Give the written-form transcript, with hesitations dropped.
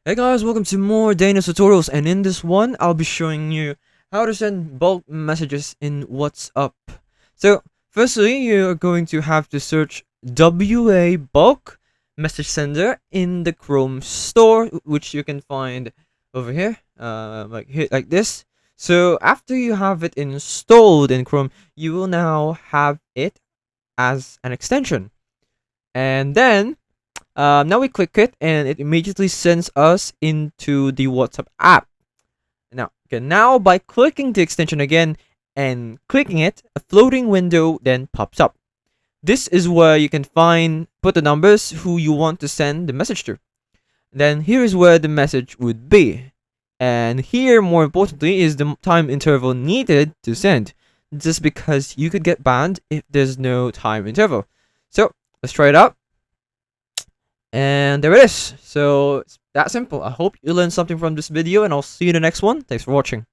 Hey guys, welcome to more Dana's tutorials, and in this one, I'll be showing you how to send bulk messages in WhatsApp. So, firstly, you're going to have to search WA bulk message sender in the Chrome store, which you can find over here, like this. So, after you have it installed in Chrome, you will now have it as an extension. And then now we click it and it immediately sends us into the WhatsApp app. Now by clicking the extension again and clicking it, a floating window then pops up. This is where you can put the numbers who you want to send the message to. Then here is where the message would be. And here, more importantly, is the time interval needed to send. Just because you could get banned if there's no time interval. So let's try it out. And there it is. So it's that simple. I hope you learned something from this video, and I'll see you in the next one. Thanks for watching.